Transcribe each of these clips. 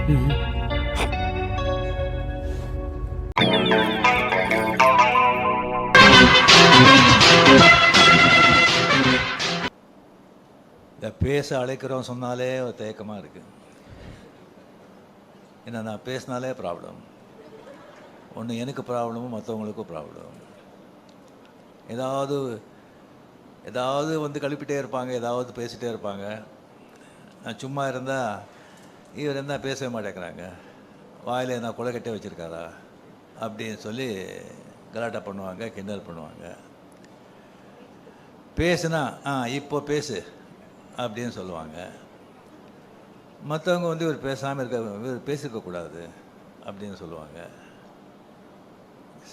இந்த பேச அழைக்கிறோம் சொன்னாலே ஒரு தயக்கமாக இருக்குது. ஏன்னா நான் பேசினாலே ப்ராப்ளம். ஒன்று எனக்கு ப்ராப்ளமும் மற்றவங்களுக்கும் ப்ராப்ளம். ஏதாவது வந்து கழுப்பிட்டே இருப்பாங்க, ஏதாவது பேசிகிட்டே இருப்பாங்க. நான் சும்மா இருந்தால் இவர் என்ன பேசவே மாட்டேங்கிறாங்க, வாயில் என்ன கொலை கட்டே வச்சுருக்காரா அப்படின்னு சொல்லி கலாட்டா பண்ணுவாங்க, கிண்டல் பண்ணுவாங்க. பேசுனா இப்போ பேசு அப்படின்னு சொல்லுவாங்க. மற்றவங்க வந்து இவர் பேசாமல் இவர் பேசியிருக்கக்கூடாது அப்படின்னு சொல்லுவாங்க.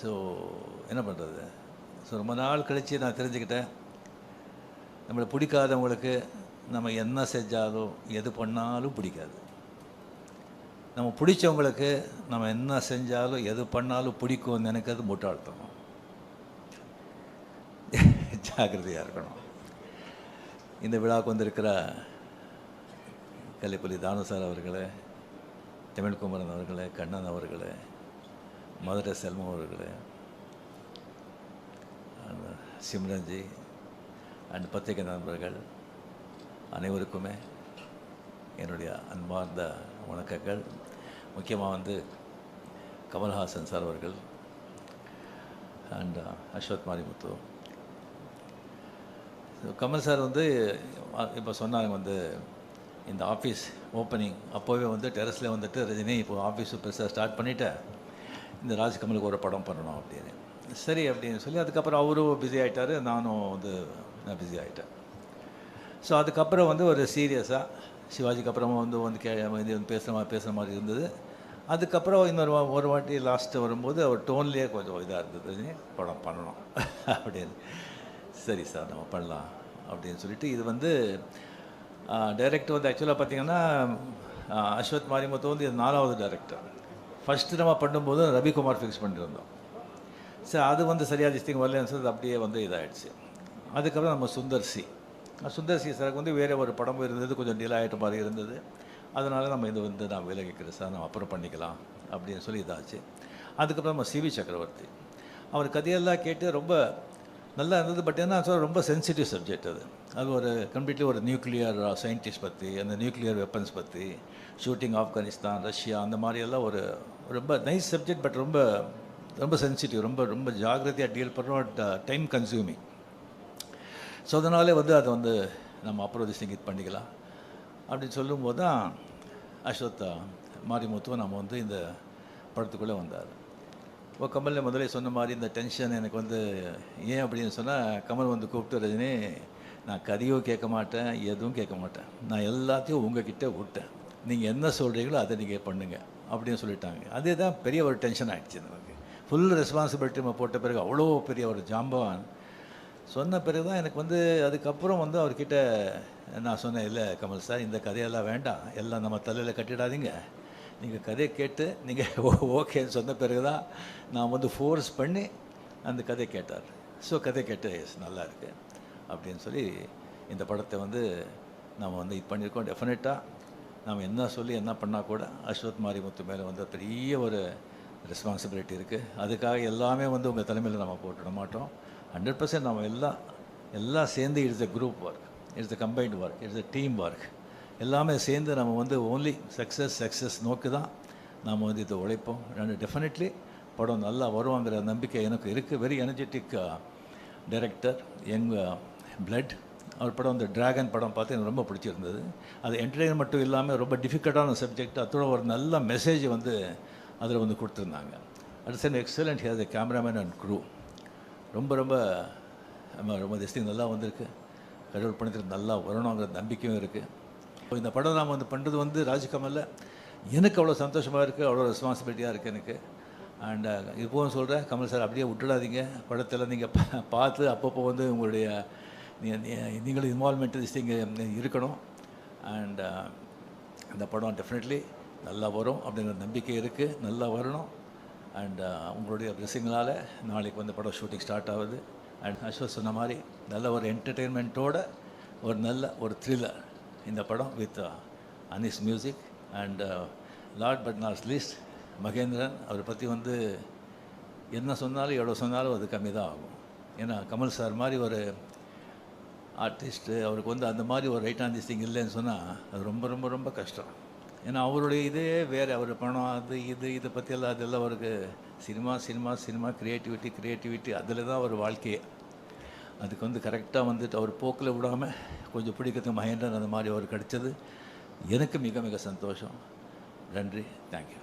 ஸோ என்ன பண்ணுறது? ஸோ ரொம்ப நாள் கழித்து நான் தெரிஞ்சுக்கிட்டேன், நம்மளை பிடிக்காதவங்களுக்கு நம்ம என்ன செஞ்சாலும் எது பண்ணாலும் பிடிக்காது. நம்ம பிடிச்சவங்களுக்கு நம்ம என்ன செஞ்சாலும் எது பண்ணாலும் பிடிக்கும்னு நினைக்கிறது முட்டாள்தனம். ஜாக்கிரதையாக இருக்கணும். இந்த விழாவுக்கு வந்திருக்கிற கல்லிப்பள்ளி தானுசார் அவர்களே, தமிழ்குமரன் அவர்களே, கண்ணன் அவர்களே, மதுரை செல்வம் அவர்களே, சிம்ரன்ஜி அண்ட் பத்திரிகை நண்பர்கள் அனைவருக்குமே என்னுடைய அன்பார்ந்த வணக்கங்கள். முக்கியமாக வந்து கமல்ஹாசன் சார் அவர்கள் அண்ட் அஸ்வத் மாரிமுத்து. கமல் சார் வந்து இப்போ சொன்னாங்க வந்து இந்த ஆஃபீஸ் ஓப்பனிங் அப்போவே வந்து டெரஸில் வந்துட்டு ரஜினி இப்போ ஆஃபீஸ் பெருசாக ஸ்டார்ட் பண்ணிவிட்டேன், இந்த ராஜ்கமலுக்கு ஒரு படம் பண்ணணும் அப்படின்னு. சரி அப்படின்னு சொல்லி அதுக்கப்புறம் அவரும் பிஸி ஆகிட்டார், நானும் வந்து நான் பிஸி ஆகிட்டேன். ஸோ அதுக்கப்புறம் வந்து ஒரு சீரியஸாக சிவாஜிக்கு அப்புறமா வந்து பேசுகிற மாதிரி இருந்தது. அதுக்கப்புறம் ஒரு வாட்டி லாஸ்ட்டு வரும்போது அவர் டோன்லேயே கொஞ்சம் இதாக இருந்தது, படம் பண்ணணும் அப்படின்னு. சரி சார் நம்ம பண்ணலாம் அப்படின்னு சொல்லிட்டு இது வந்து டைரக்டர் வந்து ஆக்சுவலாக பார்த்திங்கன்னா அஸ்வத் மாரிமுத்து வந்து இது 4வது டைரக்டர். ஃபஸ்ட்டு நம்ம பண்ணும்போது ரவிக்குமார் ஃபிக்ஸ் பண்ணியிருந்தோம். சரி அது வந்து சரியாக திஸ்திங் வரலன்னு சொல்லி அப்படியே வந்து இதாகிடுச்சு. அதுக்கப்புறம் நம்ம சுந்தர் சி சாருக்கு வந்து வேறு ஒரு படம் இருந்தது, கொஞ்சம் டிலே ஆகிட்ட மாதிரி இருந்தது. அதனால் நம்ம இது வந்து நான் விலகிக்கிறேன் சார், நம்ம அப்புறம் பண்ணிக்கலாம் அப்படின்னு சொல்லி இதாச்சு. அதுக்கப்புறம் நம்ம சிவி சக்கரவர்த்தி, அவர் கதையெல்லாம் கேட்டு ரொம்ப நல்லா இருந்தது. பட் என்ன சொல்ல, ரொம்ப சென்சிட்டிவ் சப்ஜெக்ட் அது ஒரு கம்ப்ளீட்லி ஒரு நியூக்ளியர் சயின்டிஸ்ட் பற்றி, அந்த நியூக்ளியர் வெப்பன்ஸ் பற்றி, ஷூட்டிங் ஆப்கானிஸ்தான், ரஷ்யா, அந்த மாதிரியெல்லாம் ஒரு ரொம்ப நைஸ் சப்ஜெக்ட். பட் ரொம்ப ரொம்ப சென்சிட்டிவ், ரொம்ப ரொம்ப ஜாகிரதையாக டீல் பண்ணுறோம், டைம் கன்சியூமிங். ஸோ அதனாலே வந்து அதை வந்து நம்ம அப்புறம் இது பண்ணிக்கலாம் அப்படின்னு சொல்லும்போது தான் அஸ்வத் மாரிமுத்துவை நம்ம வந்து இந்த படத்துக்குள்ளே வந்தார். இப்போ கமல் முதலே சொன்ன மாதிரி இந்த டென்ஷன் எனக்கு வந்து ஏன் அப்படின்னு சொன்னால், கமல் வந்து கூப்பிட்டு ரஜினி நான் கதையும் கேட்க மாட்டேன், எதுவும் கேட்க மாட்டேன், நான் எல்லாத்தையும் உங்ககிட்ட விட்டேன், நீங்கள் என்ன சொல்கிறீங்களோ அதை நீங்கள் பண்ணுங்கள் அப்படின்னு சொல்லிட்டாங்க. அதே தான் பெரிய ஒரு டென்ஷன் ஆகிடுச்சு நமக்கு. ஃபுல் ரெஸ்பான்சிபிலிட்டி நம்ம போட்ட பிறகு அவ்வளோ பெரிய ஒரு ஜாம்பவான் சொன்ன பிறகு தான் எனக்கு வந்து அதுக்கப்புறம் வந்து அவர்கிட்ட நான் சொன்னேன், இல்லை கமல் சார் இந்த கதையெல்லாம் வேண்டாம், எல்லாம் நம்ம தலையில் கட்டிடாதீங்க, நீங்கள் கதையை கேட்டு நீங்கள் ஓகேன்னு சொன்ன பிறகு தான் நான் வந்து ஃபோர்ஸ் பண்ணி அந்த கதையை கேட்டார். ஸோ கதை கேட்டு நல்லா இருக்குது அப்படின்னு சொல்லி இந்த படத்தை வந்து நம்ம வந்து இது பண்ணியிருக்கோம். டெஃபினட்டாக நம்ம என்ன சொல்லி என்ன பண்ணால் கூட அஸ்வத் மாரிமுத்து மேலே வந்து பெரிய ஒரு ரெஸ்பான்சிபிலிட்டி இருக்குது. அதுக்காக எல்லாமே வந்து உங்கள் தலைமையில் நம்ம போட்டுட மாட்டோம். 100% நம்ம எல்லாம் சேர்ந்து it's a group work, it's a combined work, it's a team work. எல்லாமே சேர்ந்து நம்ம வந்து ஓன்லி சக்ஸஸ் நோக்கி தான் நாம் வந்து இதை உழைப்போம். டெஃபினெட்லி படம் நல்லா வருவாங்கிற நம்பிக்கை எனக்கு இருக்குது. Very energetic director, young blood. அவர் படம் வந்து டிராகன் படம் பார்த்து எனக்கு ரொம்ப பிடிச்சிருந்தது. அது என்டர்டெயின்மெண்ட் மட்டும் இல்லாமல் ரொம்ப டிஃபிகல்ட்டான சப்ஜெக்ட், அதோட ஒரு நல்ல மெசேஜ் வந்து அதில் வந்து கொடுத்துருந்தாங்க. At same excellent has a cameraman and crew. ரொம்ப ரொம்ப ரொம்ப திஸ்திங் நல்லா வந்திருக்கு. கடவுள் படத்துக்கு நல்லா வரணுங்கிற நம்பிக்கையும் இருக்குது. இப்போ இந்த படம் நாம் வந்து பண்ணுறது வந்து ராஜ்கமலில் எனக்கு அவ்வளோ சந்தோஷமாக இருக்குது, அவ்வளோ ரெஸ்பான்சிபிலிட்டியாக இருக்குது எனக்கு. அண்ட் இப்போவும் சொல்கிறேன், கமல் சார் அப்படியே விட்டுடாதீங்க, படத்தில் நீங்கள் பார்த்து அப்பப்போ வந்து உங்களுடைய நீங்களும் இன்வால்மெண்ட் திஸ்திங்க இருக்கணும். அண்ட் இந்த படம் டெஃபினெட்லி நல்லா வரும் அப்படிங்கிற நம்பிக்கை இருக்குது, நல்லா வரணும். அண்ட் உங்களுடைய பிளெஸிங்களால் நாளைக்கு வந்து படம் ஷூட்டிங் ஸ்டார்ட் ஆகுது. அண்ட் அஸ்வத் சொன்ன மாதிரி நல்ல ஒரு என்டர்டெயின்மெண்ட்டோட நல்ல ஒரு த்ரில்லர் இந்த படம் with Anees music. And last but not least Mahendran. அவரை பற்றி வந்து என்ன சொன்னாலும் எவ்வளோ சொன்னாலும் அது கம்மி தான் ஆகும். ஏன்னா கமல் சார் மாதிரி ஒரு ஆர்டிஸ்ட்டு, அவருக்கு வந்து அந்த மாதிரி ஒரு ரைட் ஆன் திஸ் திங் இல்லைன்னு சொன்னால் அது ரொம்ப ரொம்ப ரொம்ப கஷ்டம். ஏன்னா அவருடைய இதே வேறு, அவர் பணம் அது இதை பற்றியெல்லாம் அதெல்லாம் அவருக்கு சினிமா சினிமா சினிமா க்ரியேட்டிவிட்டி அதில் தான் ஒரு வாழ்க்கையே. அதுக்கு வந்து கரெக்டாக வந்துட்டு அவர் போக்கில் விடாமல் கொஞ்சம் பிடிக்கிறதுக்கு மகேந்திரன் அந்த மாதிரி அவர் கிடைச்சது எனக்கு மிக மிக சந்தோஷம். நன்றி, தேங்க்யூ.